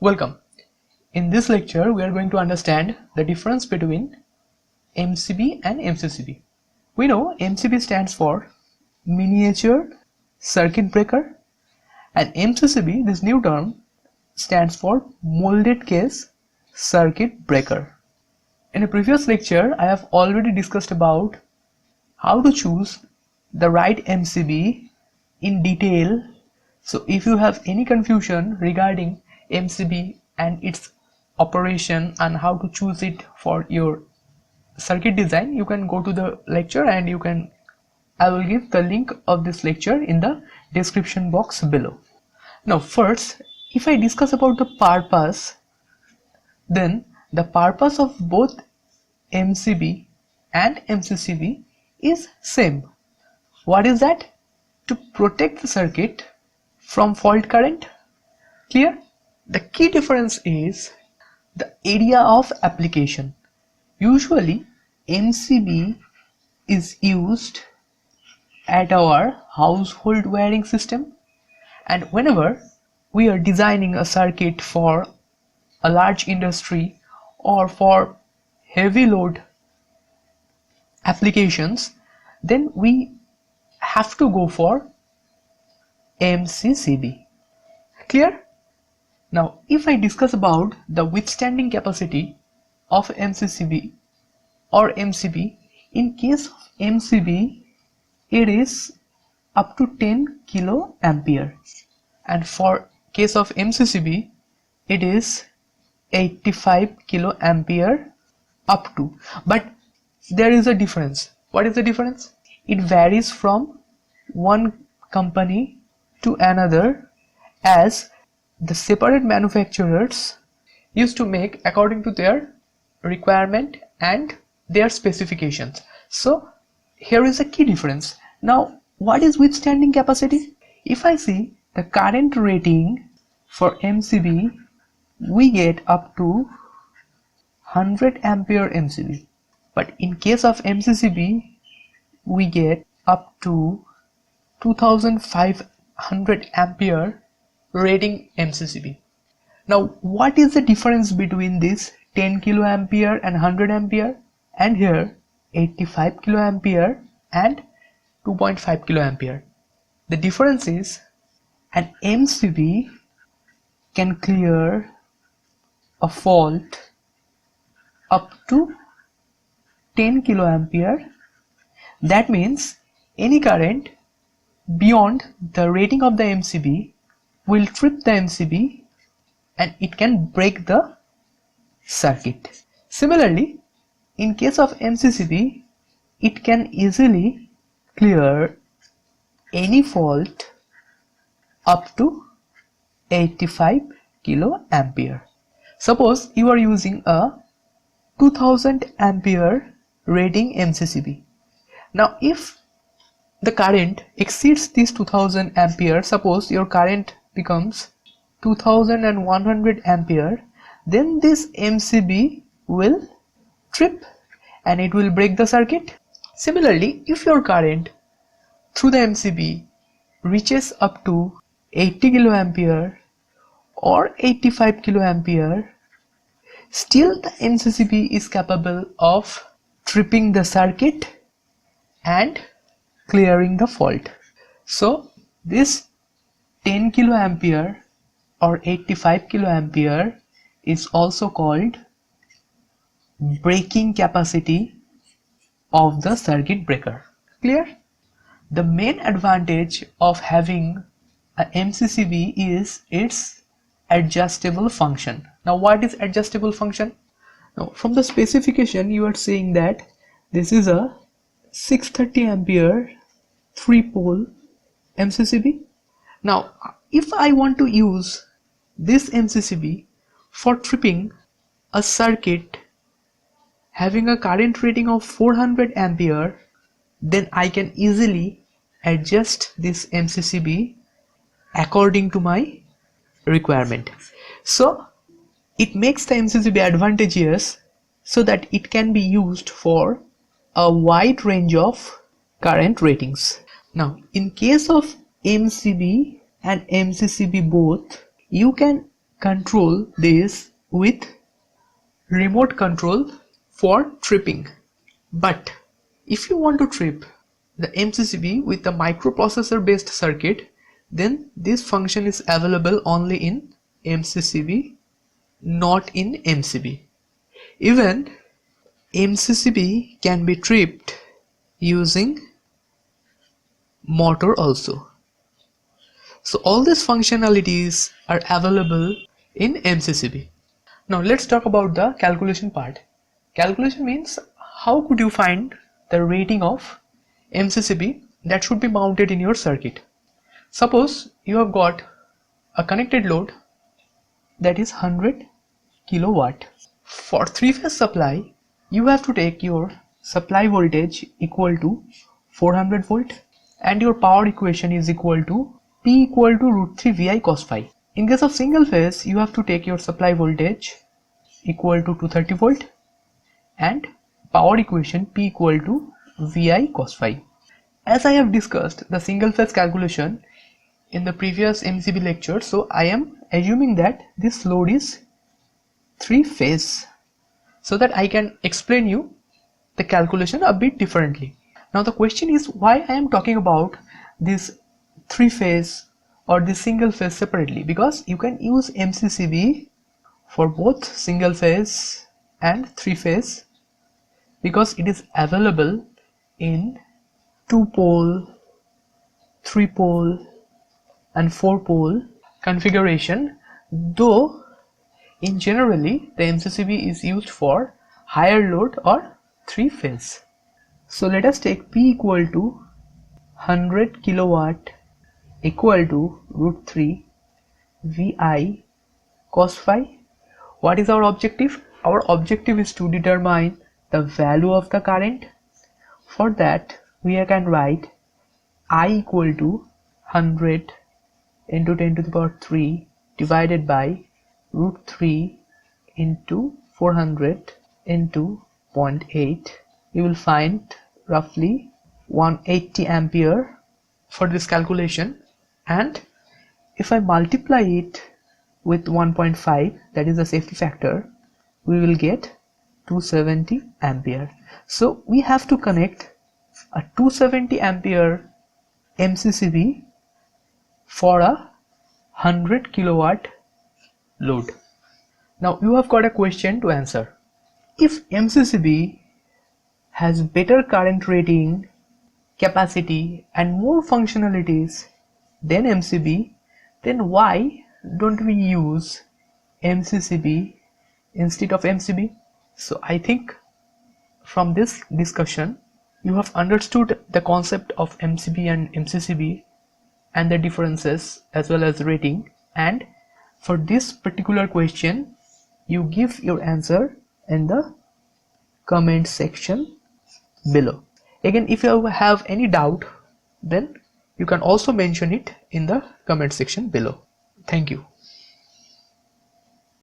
Welcome. In this lecture, we are going to understand the difference between MCB and MCCB. We know MCB stands for Miniature Circuit Breaker, and MCCB, this new term, stands for Molded Case Circuit Breaker. In a previous lecture, I have already discussed about how to choose the right MCB in detail. So if you have any confusion regarding MCB and its operation and how to choose it for your circuit design, you can go to the lecture and I will give the link of this lecture in the description box below. Now first, if I discuss about the purpose, then the purpose of both MCB and MCCB is same. What is that? To protect the circuit from fault current. Clear? The key difference is the area of application. Usually MCB is used at our household wiring system, and whenever we are designing a circuit for a large industry or for heavy load applications, then we have to go for MCCB. Clear? Now if I discuss about the withstanding capacity of MCCB or MCB, in case of MCB it is up to 10 kilo ampere, and for case of MCCB it is 85 kilo ampere up to. But there is a difference. What is the difference? It varies from one company to another, as the separate manufacturers used to make according to their requirement and their specifications. So here is a key difference. Now what is withstanding capacity? If I see the current rating for MCB, we get up to 100 ampere MCB, but in case of MCCB we get up to 2500 ampere rating MCCB. Now what is the difference between this 10 kilo ampere and 100 ampere, and here 85 kilo ampere and 2.5 kilo ampere? The difference is an MCB can clear a fault up to 10 kilo ampere. That means any current beyond the rating of the MCB will trip the MCB and it can break the circuit. Similarly, in case of MCCB, it can easily clear any fault up to 85 kilo ampere. Suppose you are using a 2000 ampere rating MCCB. Now if the current exceeds this 2000 ampere, suppose your current becomes 2100 ampere, then this MCB will trip and it will break the circuit. Similarly, if your current through the MCB reaches up to 80 kilo ampere or 85 kilo ampere, still the MCCB is capable of tripping the circuit and clearing the fault. So this 10 kilo ampere or 85 kilo ampere is also called breaking capacity of the circuit breaker. Clear? The main advantage of having a MCCB is its adjustable function. Now what is adjustable function? Now from the specification you are saying that this is a 630 ampere 3-pole MCCB. Now if I want to use this MCCB for tripping a circuit having a current rating of 400 ampere, then I can easily adjust this MCCB according to my requirement. So it makes the MCCB advantageous so that it can be used for a wide range of current ratings. Now in case of MCB and MCCB both, you can control this with remote control for tripping. But if you want to trip the MCCB with a microprocessor based circuit, then this function is available only in MCCB, not in MCB. Even MCCB can be tripped using motor also. So all these functionalities are available in MCCB. Now let's talk about the calculation part. Calculation means how could you find the rating of MCCB that should be mounted in your circuit. Suppose you have got a connected load that is 100 kilowatt. For 3-phase supply, you have to take your supply voltage equal to 400 volt and your power equation is equal to P equal to root 3 VI cos phi. In case of single phase, you have to take your supply voltage equal to 230 volt and power equation P equal to VI cos phi. As I have discussed the single phase calculation in the previous MCB lecture, so I am assuming that this load is 3-phase so that I can explain you the calculation a bit differently. Now the question is why I am talking about this 3-phase or this single phase separately, because you can use MCCB for both single phase and 3-phase because it is available in 2-pole, 3-pole and 4-pole configuration, though in generally the MCCB is used for higher load or 3-phase. So let us take P equal to 100 kilowatt equal to root 3 VI cos phi. What is our objective? Our objective is to determine the value of the current. For that we can write I equal to 100 into 10 to the power 3 divided by root 3 into 400 into 0.8. You will find roughly 180 ampere for this calculation, and if I multiply it with 1.5, that is the safety factor, we will get 270 ampere. So we have to connect a 270 ampere MCCB for a 100 kilowatt load. Now you have got a question to answer. If MCCB has better current rating, capacity and more functionalities than MCB, then why don't we use MCCB instead of MCB? So I think from this discussion you have understood the concept of MCB and MCCB and the differences as well as rating, and for this particular question you give your answer in the comment section below. Again, if you have any doubt, then you can also mention it in the comment section below. Thank you.